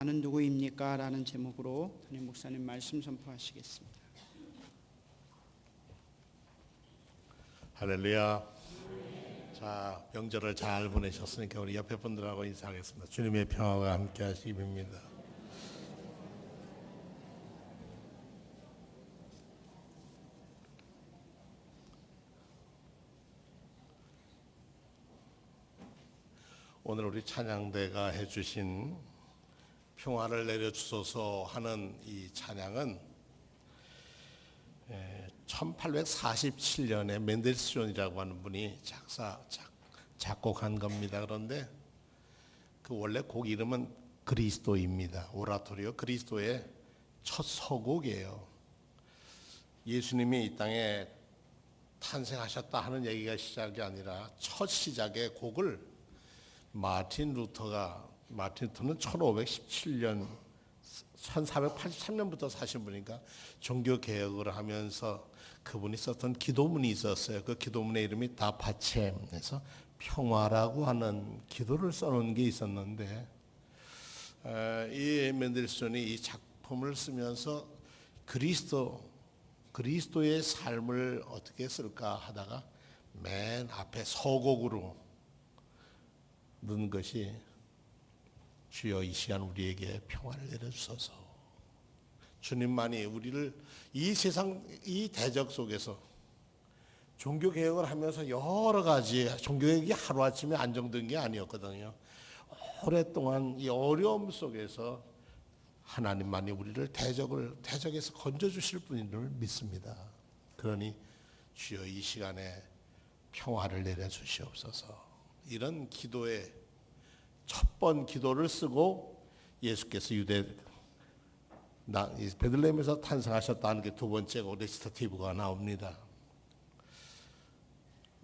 나는 누구입니까? 라는 제목으로 담임 목사님 말씀 선포하시겠습니다. 할렐루야. 자, 명절을 잘 보내셨으니까 우리 옆에 분들하고 인사하겠습니다. 주님의 평화가 함께 하시기 바랍니다. 오늘 우리 찬양대가 해주신 평화를 내려주소서 하는 이 찬양은 1847년에 멘델스존이라고 하는 분이 작곡한 겁니다. 그런데 그 원래 곡 이름은 그리스도입니다. 오라토리오 그리스도의 첫 서곡이에요. 예수님이 이 땅에 탄생하셨다 하는 얘기가 시작이 아니라 첫 시작의 곡을 마틴 루터는 1517년 1483년부터 사신 분이니까 종교 개혁을 하면서 그분이 썼던 기도문이 있었어요. 그 기도문의 이름이 다파쳔에서 평화라고 하는 기도를 써놓은 게 있었는데, 이 멘델스존이 이 작품을 쓰면서 그리스도의 삶을 어떻게 쓸까 하다가 맨 앞에 서곡으로 넣은 것이 주여 이 시간 우리에게 평화를 내려주소서. 주님만이 우리를 이 세상 이 대적 속에서 종교개혁을 하면서 여러 가지 종교개혁이 하루아침에 안정된 게 아니었거든요. 오랫동안 이 어려움 속에서 하나님만이 우리를 대적에서 건져주실 분인 줄 믿습니다. 그러니 주여 이 시간에 평화를 내려주시옵소서. 이런 기도의 첫 번 기도를 쓰고 예수께서 베들레헴에서 탄생하셨다는 게 두 번째고 레지스타티브가 나옵니다.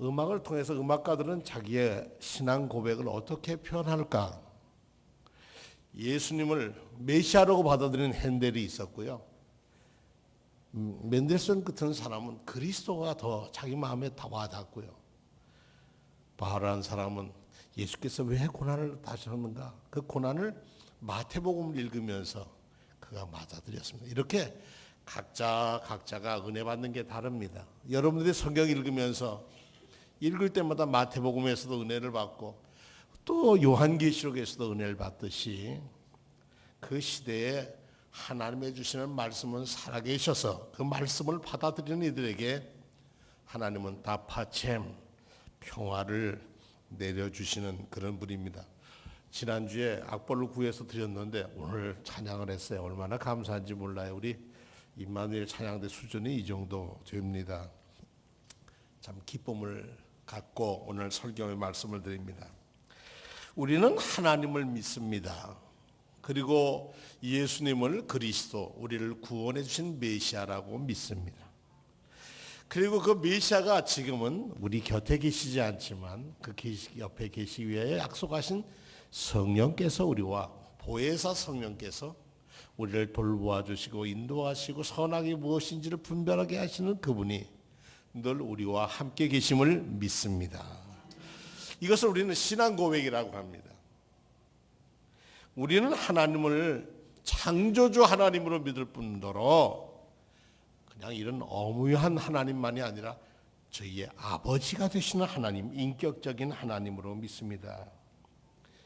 음악을 통해서 음악가들은 자기의 신앙 고백을 어떻게 표현할까? 예수님을 메시아라고 받아들이는 핸델이 있었고요. 멘델스존 같은 사람은 그리스도가 더 자기 마음에 다 와닿고요. 바하라는 사람은 예수께서 왜 고난을 당하셨는가? 그 고난을 마태복음을 읽으면서 그가 맞아들였습니다. 이렇게 각자가 은혜 받는 게 다릅니다. 여러분들이 성경 읽으면서 읽을 때마다 마태복음에서도 은혜를 받고 또 요한계시록에서도 은혜를 받듯이 그 시대에 하나님의 주시는 말씀은 살아계셔서 그 말씀을 받아들이는 이들에게 하나님은 다파쳔 평화를 내려주시는 그런 분입니다. 지난주에 악보를 구해서 드렸는데 오늘 찬양을 했어요. 얼마나 감사한지 몰라요. 우리 임마누엘 찬양대 수준이 이 정도 됩니다. 참 기쁨을 갖고 오늘 설교의 말씀을 드립니다. 우리는 하나님을 믿습니다. 그리고 예수님을 그리스도, 우리를 구원해 주신 메시아라고 믿습니다. 그리고 그 메시아가 지금은 우리 곁에 계시지 않지만 그 옆에 계시기 위해 약속하신 성령께서 우리와 보혜사 성령께서 우리를 돌보아 주시고 인도하시고 선악이 무엇인지를 분별하게 하시는 그분이 늘 우리와 함께 계심을 믿습니다. 이것을 우리는 신앙 고백이라고 합니다. 우리는 하나님을 창조주 하나님으로 믿을 뿐더러 그냥 이런 어무한 하나님만이 아니라 저희의 아버지가 되시는 하나님, 인격적인 하나님으로 믿습니다.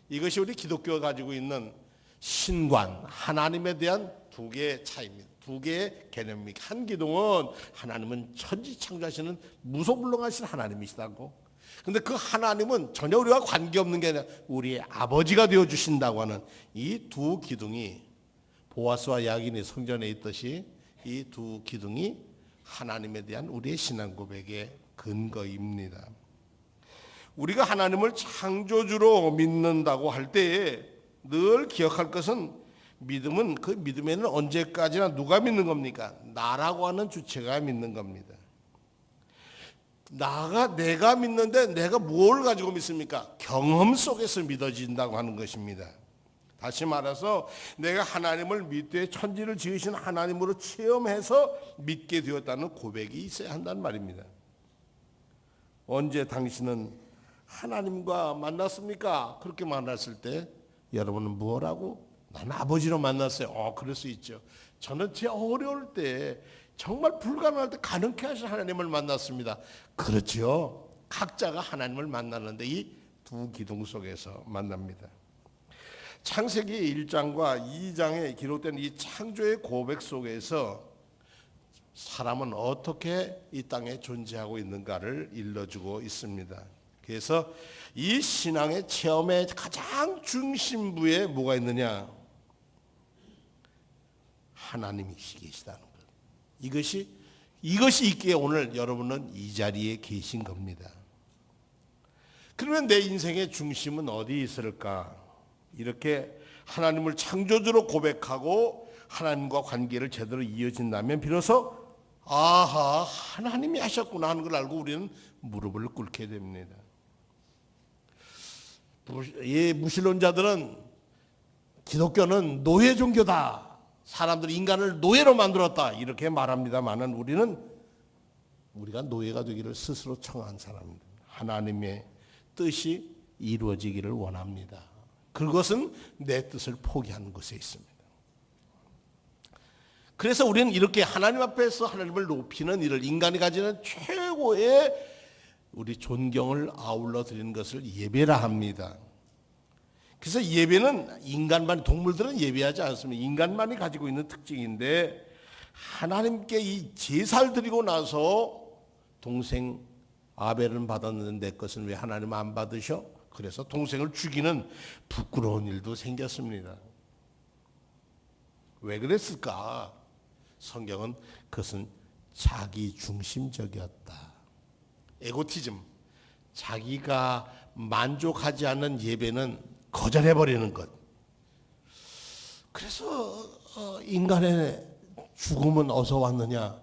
이것이 우리 기독교가 가지고 있는 신관, 하나님에 대한 두 개의 차이입니다. 두 개의 개념입니다. 한 기둥은 하나님은 천지창조하시는 무소불능하신 하나님이시다고. 그런데 그 하나님은 전혀 우리와 관계없는 게 아니라 우리의 아버지가 되어주신다고 하는 이 두 기둥이 보아스와 야긴이 성전에 있듯이 이 두 기둥이 하나님에 대한 우리의 신앙 고백의 근거입니다. 우리가 하나님을 창조주로 믿는다고 할 때에 늘 기억할 것은 믿음은 그 믿음에는 언제까지나 누가 믿는 겁니까? 나라고 하는 주체가 믿는 겁니다. 내가 믿는데 내가 뭘 가지고 믿습니까? 경험 속에서 믿어진다고 하는 것입니다. 다시 말해서 내가 하나님을 믿되 천지를 지으신 하나님으로 체험해서 믿게 되었다는 고백이 있어야 한다는 말입니다. 언제 당신은 하나님과 만났습니까? 그렇게 만났을 때 여러분은 뭐라고 나는 아버지로 만났어요. 그럴 수 있죠. 저는 제 어려울 때 정말 불가능할 때 가능케 하신 하나님을 만났습니다. 그렇죠. 각자가 하나님을 만나는데 이 두 기둥 속에서 만납니다. 창세기 1장과 2장에 기록된 이 창조의 고백 속에서 사람은 어떻게 이 땅에 존재하고 있는가를 일러주고 있습니다. 그래서 이 신앙의 체험의 가장 중심부에 뭐가 있느냐? 하나님이 계시다는 것. 이것이 있기에 오늘 여러분은 이 자리에 계신 겁니다. 그러면 내 인생의 중심은 어디 있을까? 이렇게 하나님을 창조주로 고백하고 하나님과 관계를 제대로 이어진다면 비로소 아하, 하나님이 하셨구나 하는 걸 알고 우리는 무릎을 꿇게 됩니다. 무신론자들은 기독교는 노예 종교다. 사람들이 인간을 노예로 만들었다. 이렇게 말합니다만은 우리가 노예가 되기를 스스로 청한 사람입니다. 하나님의 뜻이 이루어지기를 원합니다. 그것은 내 뜻을 포기하는 것에 있습니다. 그래서 우리는 이렇게 하나님 앞에서 하나님을 높이는 일을 인간이 가지는 최고의 우리 존경을 아울러 드리는 것을 예배라 합니다. 그래서 예배는 동물들은 예배하지 않습니다. 인간만이 가지고 있는 특징인데 하나님께 이 제사를 드리고 나서 동생 아벨은 받았는데 내 것은 왜 하나님 안 받으셔? 그래서 동생을 죽이는 부끄러운 일도 생겼습니다. 왜 그랬을까? 성경은 그것은 자기 중심적이었다. 에고티즘, 자기가 만족하지 않는 예배는 거절해버리는 것. 그래서 인간의 죽음은 어디서 왔느냐?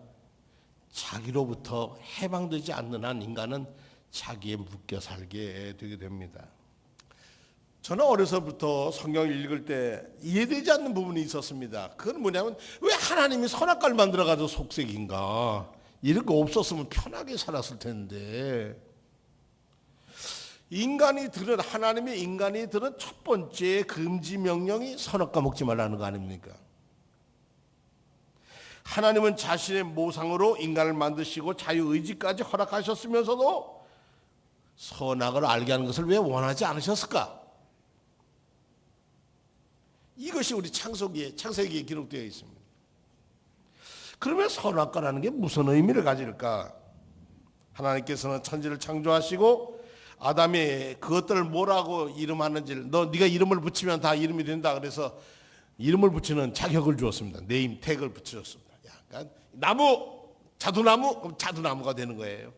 자기로부터 해방되지 않는 한 인간은 자기에 묶여 살게 되게 됩니다. 저는 어려서부터 성경을 읽을 때 이해되지 않는 부분이 있었습니다. 그건 뭐냐면 왜 하나님이 선악과를 만들어가지고 속색인가? 이런 거 없었으면 편하게 살았을 텐데. 하나님의 인간이 들은 첫 번째 금지 명령이 선악과 먹지 말라는 거 아닙니까? 하나님은 자신의 모상으로 인간을 만드시고 자유의지까지 허락하셨으면서도 선악을 알게 하는 것을 왜 원하지 않으셨을까? 이것이 우리 창세기에 기록되어 있습니다. 그러면 선악과라는 게 무슨 의미를 가질까? 하나님께서는 천지를 창조하시고 아담이 그것들을 뭐라고 이름하는지를 네가 이름을 붙이면 다 이름이 된다. 그래서 이름을 붙이는 자격을 주었습니다. 네임 태그를 붙여줬습니다. 약간 나무, 자두나무, 그럼 자두나무가 되는 거예요.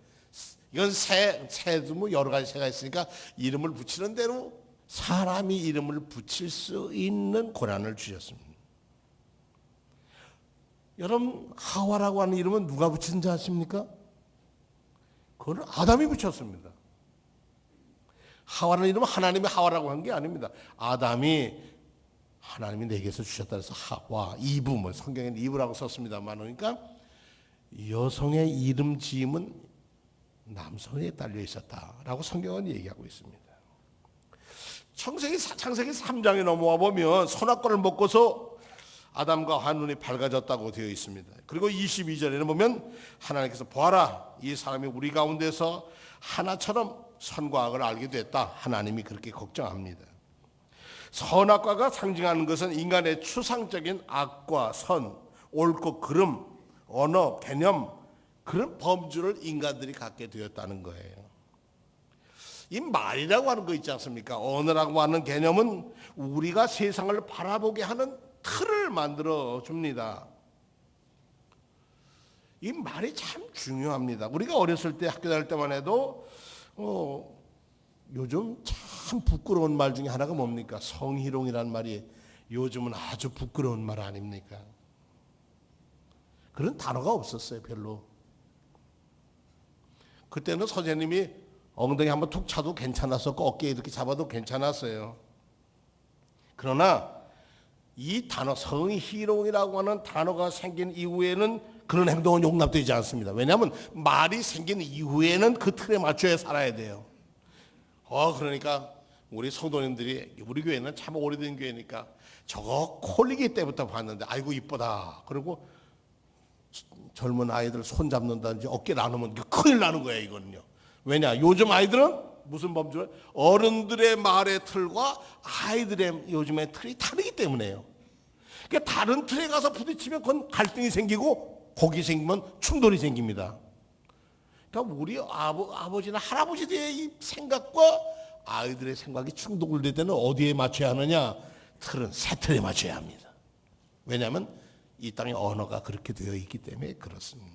이건 새도 뭐 여러 가지 새가 있으니까 이름을 붙이는 대로 사람이 이름을 붙일 수 있는 권한을 주셨습니다. 여러분 하와라고 하는 이름은 누가 붙인지 아십니까? 그건 아담이 붙였습니다. 하와라는 이름은 하나님이 하와라고 한 게 아닙니다. 하나님이 내게서 주셨다 해서 하와, 이브, 성경에는 이브라고 썼습니다만, 그러니까 여성의 이름 지음은 남성에 딸려 있었다라고 성경은 얘기하고 있습니다. 창세기 3장에 넘어와 보면 선악과를 먹고서 아담과 하와 눈이 밝아졌다고 되어 있습니다. 그리고 22절에는 보면 하나님께서 보아라, 이 사람이 우리 가운데서 하나처럼 선과 악을 알게 됐다. 하나님이 그렇게 걱정합니다. 선악과가 상징하는 것은 인간의 추상적인 악과 선, 옳고 그름, 언어, 개념, 그런 범주를 인간들이 갖게 되었다는 거예요. 이 말이라고 하는 거 있지 않습니까? 언어라고 하는 개념은 우리가 세상을 바라보게 하는 틀을 만들어 줍니다. 이 말이 참 중요합니다. 우리가 어렸을 때 학교 다닐 때만 해도 요즘 참 부끄러운 말 중에 하나가 뭡니까? 성희롱이란 말이 요즘은 아주 부끄러운 말 아닙니까? 그런 단어가 없었어요, 별로. 그때는 선생님이 엉덩이 한번 툭 차도 괜찮았었고 어깨에 이렇게 잡아도 괜찮았어요. 그러나 이 단어 성희롱이라고 하는 단어가 생긴 이후에는 그런 행동은 용납되지 않습니다. 왜냐하면 말이 생긴 이후에는 그 틀에 맞춰야 살아야 돼요. 그러니까 우리 성도님들이, 우리 교회는 참 오래된 교회니까 저거 콜리기 때부터 봤는데 아이고 이쁘다. 그리고 젊은 아이들 손 잡는다든지 어깨 나누면 큰일 나는 거예요, 이거는요. 왜냐? 요즘 아이들은 무슨 범주를 어른들의 말의 틀과 아이들의 요즘의 틀이 다르기 때문에요. 그러니까 다른 틀에 가서 부딪히면 그건 갈등이 생기고 거기 생기면 충돌이 생깁니다. 그러니까 우리 아버지나 할아버지들의 이 생각과 아이들의 생각이 충돌될 때는 어디에 맞춰야 하느냐? 틀은 새 틀에 맞춰야 합니다. 왜냐하면 이 땅의 언어가 그렇게 되어 있기 때문에 그렇습니다.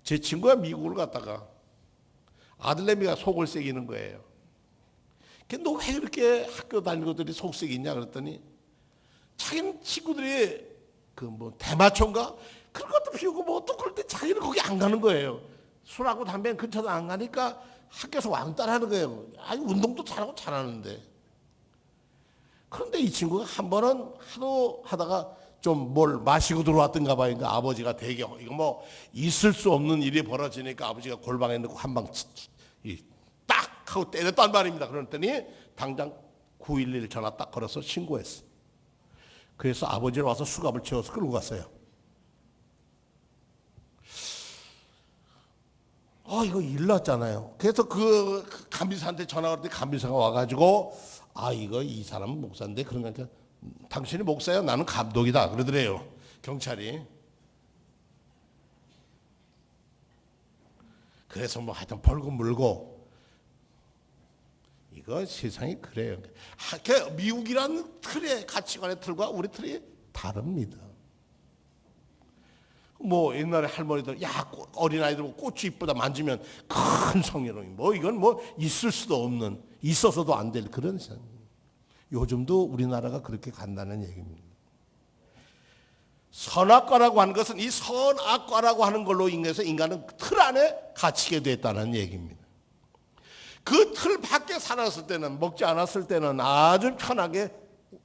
제 친구가 미국을 갔다가 아들내미가 속을 새기는 거예요. 너 왜 이렇게 학교 다니고들이 속 새기냐 그랬더니 자기는 친구들이 그 뭐 대마초인가 그런 것도 피우고 뭐 또 그럴 때 자기는 거기 안 가는 거예요. 술하고 담배는 근처도 안 가니까 학교에서 왕따를 하는 거예요. 아니 운동도 잘하고 잘하는데. 그런데 이 친구가 한 번은 하도 하다가 좀 뭘 마시고 들어왔던가 봐요. 그러니까 아버지가 되게 이거 뭐 있을 수 없는 일이 벌어지니까 아버지가 골방에 넣고 한 방 딱 하고 때렸단 말입니다. 그랬더니 당장 911 전화 딱 걸어서 신고했어. 그래서 아버지를 와서 수갑을 채워서 끌고 갔어요. 이거 일 났잖아요. 그래서 그 간비사한테 전화 걸었더니 간비사가 와가지고 이거 이 사람은 목사인데 그러니까 당신이 목사야 나는 감독이다 그러더래요. 경찰이. 그래서 뭐 하여튼 벌금 물고 이거 세상이 그래요. 미국이라는 틀의 가치관의 틀과 우리 틀이 다릅니다. 뭐 옛날에 할머니들 어린아이들 뭐 꽃이 이쁘다 만지면 큰 성희롱이 뭐 이건 뭐 있을 수도 없는 있어서도 안 될 그런 세상. 요즘도 우리나라가 그렇게 간다는 얘기입니다. 선악과라고 하는 것은 이 선악과라고 하는 걸로 인해서 인간은 틀 안에 갇히게 됐다는 얘기입니다. 그 틀 밖에 살았을 때는 먹지 않았을 때는 아주 편하게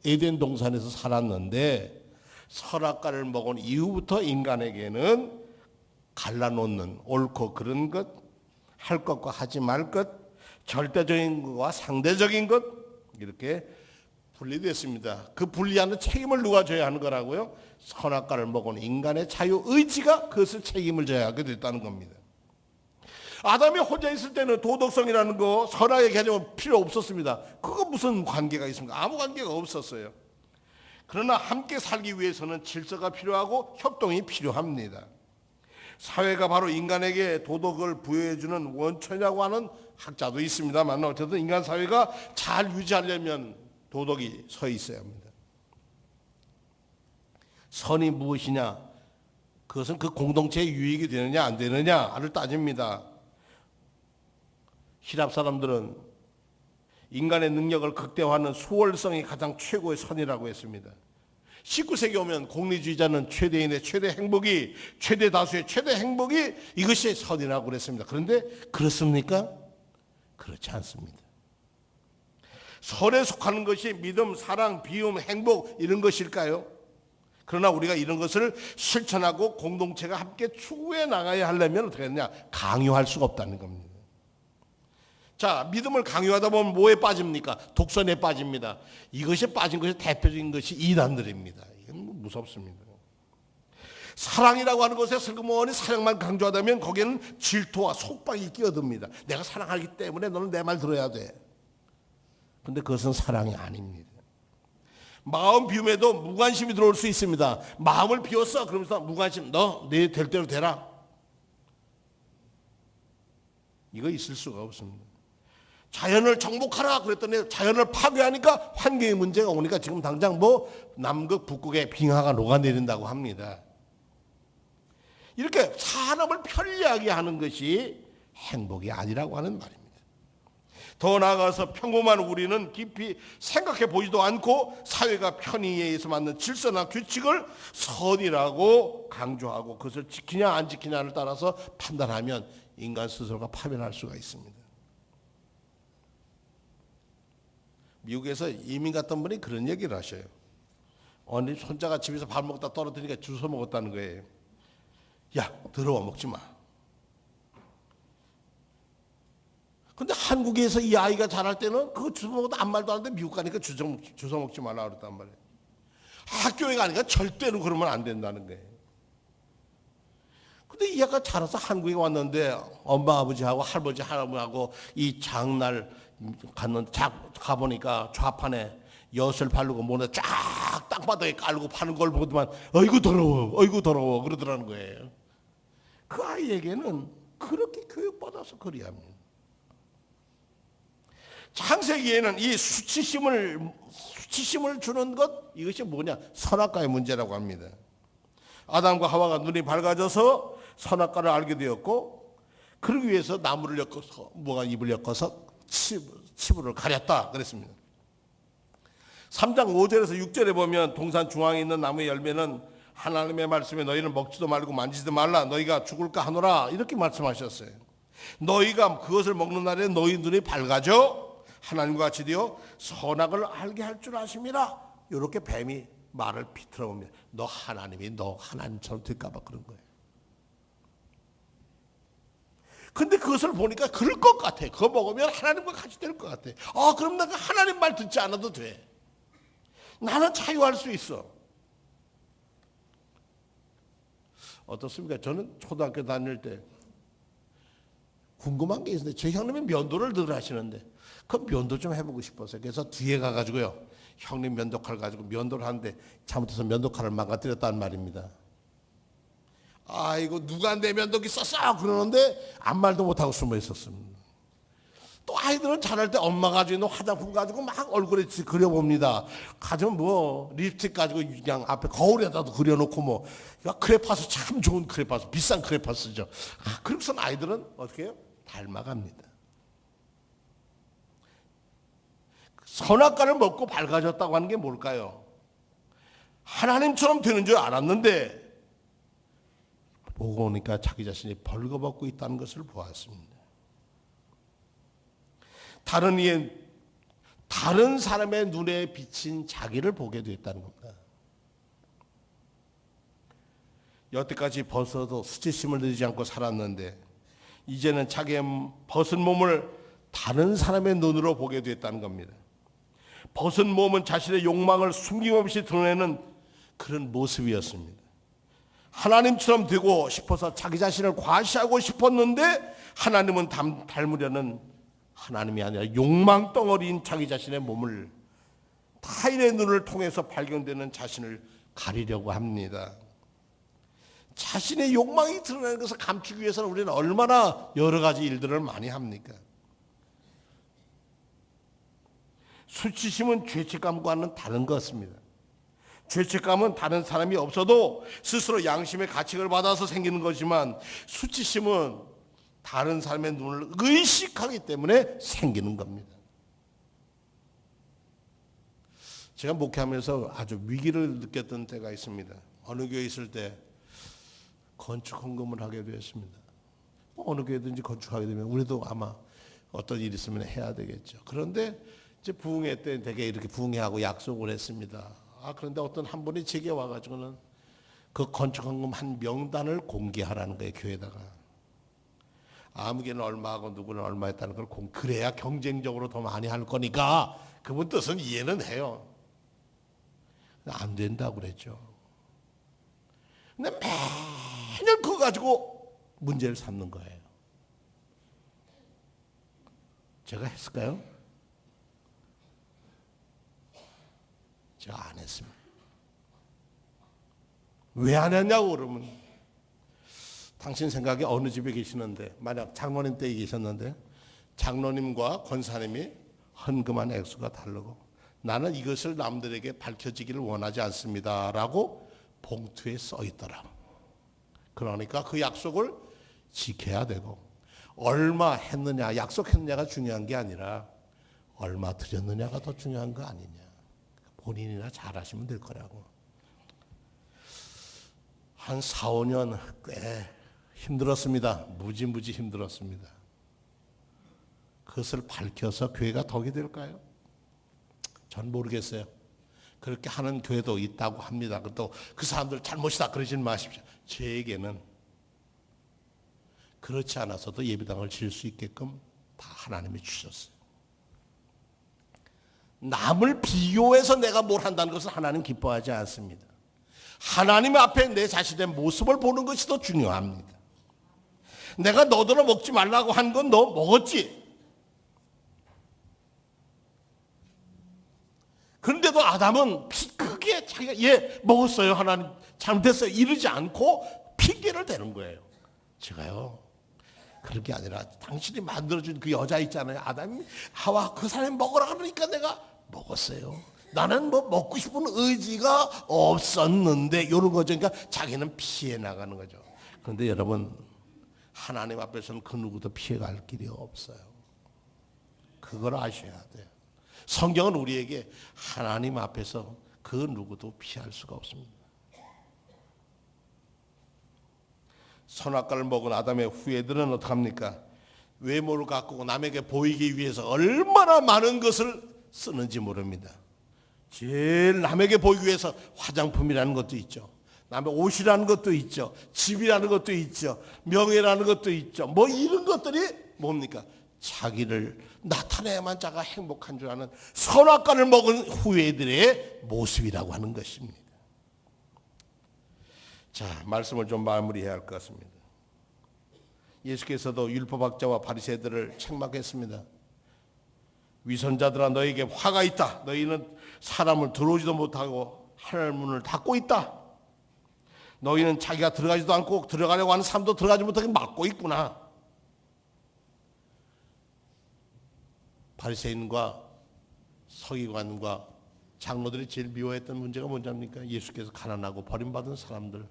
에덴 동산에서 살았는데 선악과를 먹은 이후부터 인간에게는 갈라놓는 옳고 그른 것, 할 것과 하지 말 것, 절대적인 것과 상대적인 것 이렇게 분리됐습니다. 그 분리하는 책임을 누가 져야 하는 거라고요? 선악과를 먹은 인간의 자유의지가 그것을 책임을 져야 하게 됐다는 겁니다. 아담이 혼자 있을 때는 도덕성이라는 거 선악의 개념은 필요 없었습니다. 그거 무슨 관계가 있습니까? 아무 관계가 없었어요. 그러나 함께 살기 위해서는 질서가 필요하고 협동이 필요합니다. 사회가 바로 인간에게 도덕을 부여해주는 원천이라고 하는 학자도 있습니다만 어쨌든 인간 사회가 잘 유지하려면 도덕이 서 있어야 합니다. 선이 무엇이냐? 그것은 그 공동체의 유익이 되느냐 안 되느냐를 따집니다. 히랍 사람들은 인간의 능력을 극대화하는 수월성이 가장 최고의 선이라고 했습니다. 19세기 오면 공리주의자는 최대인의 최대 행복이 최대 다수의 최대 행복이 이것이 선이라고 그랬습니다. 그런데 그렇습니까? 그렇지 않습니다. 선에 속하는 것이 믿음, 사랑, 비움, 행복 이런 것일까요? 그러나 우리가 이런 것을 실천하고 공동체가 함께 추구해 나가야 하려면 어떻게 하느냐? 강요할 수가 없다는 겁니다. 자, 믿음을 강요하다 보면 뭐에 빠집니까? 독선에 빠집니다. 이것이 빠진 것이 대표적인 것이 이단들입니다. 이건 무섭습니다. 사랑이라고 하는 것에 슬그머니 사랑만 강조하다면 거기에는 질투와 속박이 끼어듭니다. 내가 사랑하기 때문에 너는 내 말 들어야 돼. 근데 그것은 사랑이 아닙니다. 마음 비움에도 무관심이 들어올 수 있습니다. 마음을 비웠어. 그러면서 무관심, 너 내 될 대로 되라. 이거 있을 수가 없습니다. 자연을 정복하라 그랬더니 자연을 파괴하니까 환경의 문제가 오니까 지금 당장 뭐 남극 북극에 빙하가 녹아내린다고 합니다. 이렇게 사람을 편리하게 하는 것이 행복이 아니라고 하는 말입니다. 더 나아가서 평범한 우리는 깊이 생각해 보지도 않고 사회가 편의에 의해서 만든 질서나 규칙을 선이라고 강조하고 그것을 지키냐 안 지키냐를 따라서 판단하면 인간 스스로가 파멸할 수가 있습니다. 미국에서 이민 갔던 분이 그런 얘기를 하셔요. 어느 손자가 집에서 밥 먹다 떨어뜨리니까 주워 먹었다는 거예요. 야, 더러워 먹지 마. 근데 한국에서 이 아이가 자랄 때는 그 주워먹어도 아무 말도 안 하는데 미국 가니까 주워 먹지 말라 그랬단 말이에요. 학교에 가니까 절대로 그러면 안 된다는 거예요. 근데 이 애가 자라서 한국에 왔는데 엄마 아버지하고 할아버지 할아버지하고 이 장날 가보니까 좌판에 엿을 바르고 뭐나 쫙 땅바닥에 깔고 파는 걸 보더만 어이구 더러워 그러더라는 거예요. 그 아이에게는 그렇게 교육받아서 그래야 합니다. 창세기에는 이 수치심을 주는 것, 이것이 뭐냐? 선악과의 문제라고 합니다. 아담과 하와가 눈이 밝아져서 선악과를 알게 되었고, 그러기 위해서 나무를 엮어서, 입을 엮어서 치부를 가렸다 그랬습니다. 3장 5절에서 6절에 보면 동산 중앙에 있는 나무의 열매는 하나님의 말씀에 너희는 먹지도 말고 만지지도 말라, 너희가 죽을까 하노라, 이렇게 말씀하셨어요. 너희가 그것을 먹는 날에 너희 눈이 밝아져 하나님과 같이 되어 선악을 알게 할 줄 아심이라. 이렇게 뱀이 말을 비틀어 봅니다. 너 하나님처럼 될까 봐 그런 거예요. 근데 그것을 보니까 그럴 것 같아. 그거 먹으면 하나님과 같이 될 것 같아. 그럼 내가 하나님 말 듣지 않아도 돼. 나는 자유할 수 있어. 어떻습니까? 저는 초등학교 다닐 때 궁금한 게 있는데, 제 형님이 면도를 늘 하시는데 그 면도 좀 해보고 싶었어요. 그래서 뒤에 가가지고요, 형님 면도칼 가지고 면도를 하는데 잘못해서 면도칼을 망가뜨렸단 말입니다. 아이고 누가 내 면도기 썼어 그러는데 아무 말도 못하고 숨어 있었습니다. 또 아이들은 자랄 때 엄마가 가지고 있는 화장품 가지고 막 얼굴에 그려봅니다. 가지고 뭐 립스틱 가지고 그냥 앞에 거울에다도 그려놓고 뭐 크레파스, 참 좋은 크레파스, 비싼 크레파스죠. 그렇게 해서 아이들은 어떻게 해요? 닮아갑니다. 선악과를 먹고 밝아졌다고 하는 게 뭘까요? 하나님처럼 되는 줄 알았는데 보고 오니까 자기 자신이 벌거벗고 있다는 것을 보았습니다. 다른 사람의 눈에 비친 자기를 보게 됐다는 겁니다. 여태까지 벗어도 수치심을 느끼지 않고 살았는데 이제는 자기의 벗은 몸을 다른 사람의 눈으로 보게 됐다는 겁니다. 벗은 몸은 자신의 욕망을 숨김없이 드러내는 그런 모습이었습니다. 하나님처럼 되고 싶어서 자기 자신을 과시하고 싶었는데 하나님은 닮으려는 하나님이 아니라 욕망 덩어리인 자기 자신의 몸을, 타인의 눈을 통해서 발견되는 자신을 가리려고 합니다. 자신의 욕망이 드러나는 것을 감추기 위해서는 우리는 얼마나 여러 가지 일들을 많이 합니까? 수치심은 죄책감과는 다른 것입니다. 죄책감은 다른 사람이 없어도 스스로 양심의 가책을 받아서 생기는 거지만, 수치심은 다른 사람의 눈을 의식하기 때문에 생기는 겁니다. 제가 목회하면서 아주 위기를 느꼈던 때가 있습니다. 어느 교회에 있을 때 건축 헌금을 하게 되었습니다. 어느 교회든지 건축하게 되면 우리도 아마 어떤 일이 있으면 해야 되겠죠. 그런데 이제 부흥회 때 되게 이렇게 부흥회하고 약속을 했습니다. 그런데 어떤 한 분이 제게 와가지고는 그 건축 헌금 한 명단을 공개하라는 거예요, 교회에다가. 아무개는 얼마하고 누구는 얼마 했다는 걸 그래야 경쟁적으로 더 많이 할 거니까 그분 뜻은 이해는 해요. 안 된다고 그랬죠. 근데 매년 그거 가지고 문제를 삼는 거예요. 제가 했을까요? 제가 안 했습니다. 왜 안 했냐고 그러면, 당신 생각에 어느 집에 계시는데, 만약 장로님 때 계셨는데 장로님과 권사님이 헌금한 액수가 다르고 나는 이것을 남들에게 밝혀지기를 원하지 않습니다 라고 봉투에 써 있더라. 그러니까 그 약속을 지켜야 되고, 얼마 했느냐, 약속했느냐가 중요한 게 아니라 얼마 드렸느냐가 더 중요한 거 아니냐. 본인이나 잘 하시면 될 거라고. 한 4, 5년 꽤 힘들었습니다. 무지무지 힘들었습니다. 그것을 밝혀서 교회가 덕이 될까요? 전 모르겠어요. 그렇게 하는 교회도 있다고 합니다. 또 그 사람들 잘못이다 그러지 마십시오. 제에게는 그렇지 않아서도 예배당을 지을 수 있게끔 다 하나님이 주셨어요. 남을 비교해서 내가 뭘 한다는 것은 하나님 기뻐하지 않습니다. 하나님 앞에 내 자신의 모습을 보는 것이 더 중요합니다. 내가 너더러 먹지 말라고 한 건 너 먹었지. 그런데도 아담은 크게 자기가 먹었어요. 하나님 잘못했어요. 이러지 않고 핑계를 대는 거예요. 제가요. 그런 게 아니라 당신이 만들어준 그 여자 있잖아요. 아담이 하와 그 사람이 먹으라 그러니까 내가 먹었어요. 나는 뭐 먹고 싶은 의지가 없었는데 이런 거죠. 그러니까 자기는 피해 나가는 거죠. 그런데 여러분 하나님 앞에서는 그 누구도 피해갈 길이 없어요. 그걸 아셔야 돼요. 성경은 우리에게 하나님 앞에서 그 누구도 피할 수가 없습니다. 선악과를 먹은 아담의 후예들은 어떡합니까? 외모를 가꾸고 남에게 보이기 위해서 얼마나 많은 것을 쓰는지 모릅니다. 제일 남에게 보이기 위해서 화장품이라는 것도 있죠. 남의 옷이라는 것도 있죠. 집이라는 것도 있죠. 명예라는 것도 있죠. 뭐 이런 것들이 뭡니까? 자기를 나타내야만 자가 행복한 줄 아는 선악과를 먹은 후예들의 모습이라고 하는 것입니다. 자, 말씀을 좀 마무리해야 할 것 같습니다. 예수께서도 율법학자와 바리새들을 책망했습니다. 위선자들아 너에게 화가 있다. 너희는 사람을 들어오지도 못하고 하늘 문을 닫고 있다. 너희는 자기가 들어가지도 않고 들어가려고 하는 사람도 들어가지 못하게 막고 있구나. 바리새인과 서기관과 장로들이 제일 미워했던 문제가 뭔지합니까? 예수께서 가난하고 버림받은 사람들.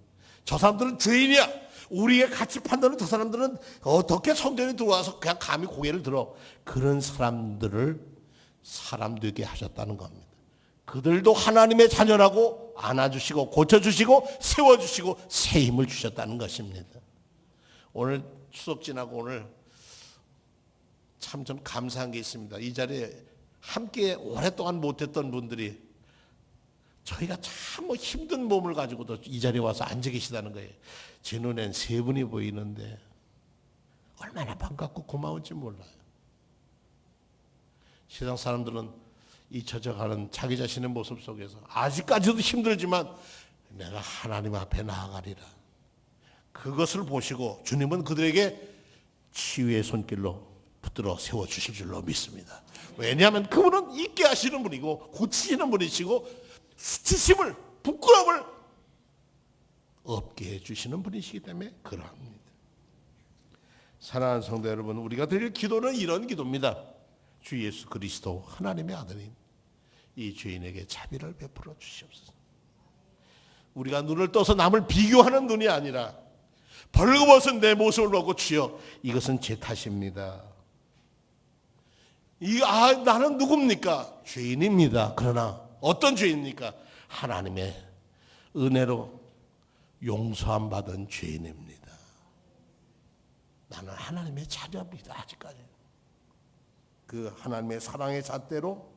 저 사람들은 죄인이야. 우리의 가치 판단은 저 사람들은 어떻게 성전에 들어와서 그냥 감히 고개를 들어. 그런 사람들을 사람 되게 하셨다는 겁니다. 그들도 하나님의 자녀라고 안아주시고 고쳐주시고 세워주시고 새 힘을 주셨다는 것입니다. 오늘 추석 지나고 오늘 참 좀 감사한 게 있습니다. 이 자리에 함께 오랫동안 못했던 분들이 저희가 참 뭐 힘든 몸을 가지고도 이 자리에 와서 앉아 계시다는 거예요. 제 눈엔 세 분이 보이는데 얼마나 반갑고 고마운지 몰라요. 세상 사람들은 잊혀져가는 자기 자신의 모습 속에서 아직까지도 힘들지만 내가 하나님 앞에 나아가리라. 그것을 보시고 주님은 그들에게 치유의 손길로 붙들어 세워주실 줄로 믿습니다. 왜냐하면 그분은 있게 하시는 분이고 고치시는 분이시고 수치심을 부끄러움을 없게 해주시는 분이시기 때문에 그러합니다. 사랑하는 성도 여러분, 우리가 드릴 기도는 이런 기도입니다. 주 예수 그리스도 하나님의 아들인 이 죄인에게 자비를 베풀어 주시옵소서. 우리가 눈을 떠서 남을 비교하는 눈이 아니라 벌거벗은 내 모습을 보고 주여 이것은 제 탓입니다. 나는 누굽니까? 죄인입니다. 그러나 어떤 죄입니까? 하나님의 은혜로 용서함 받은 죄인입니다. 나는 하나님의 자녀입니다. 아직까지. 그 하나님의 사랑의 잣대로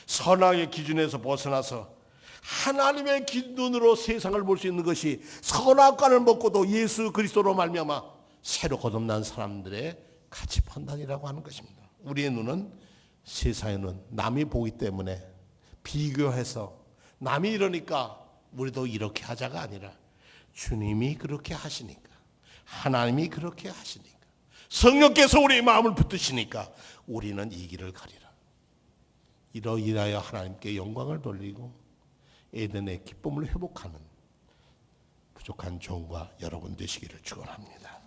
선악의 기준에서 벗어나서 하나님의 눈으로 세상을 볼 수 있는 것이 선악과를 먹고도 예수 그리스도로 말미암아 새로 거듭난 사람들의 가치 판단이라고 하는 것입니다. 우리의 눈은 세상의 눈, 남이 보기 때문에 비교해서 남이 이러니까 우리도 이렇게 하자가 아니라 주님이 그렇게 하시니까, 하나님이 그렇게 하시니까, 성령께서 우리의 마음을 붙드시니까 우리는 이 길을 가리라. 이러이하여 하나님께 영광을 돌리고 에덴의 기쁨을 회복하는 부족한 종과 여러분 되시기를 축원합니다.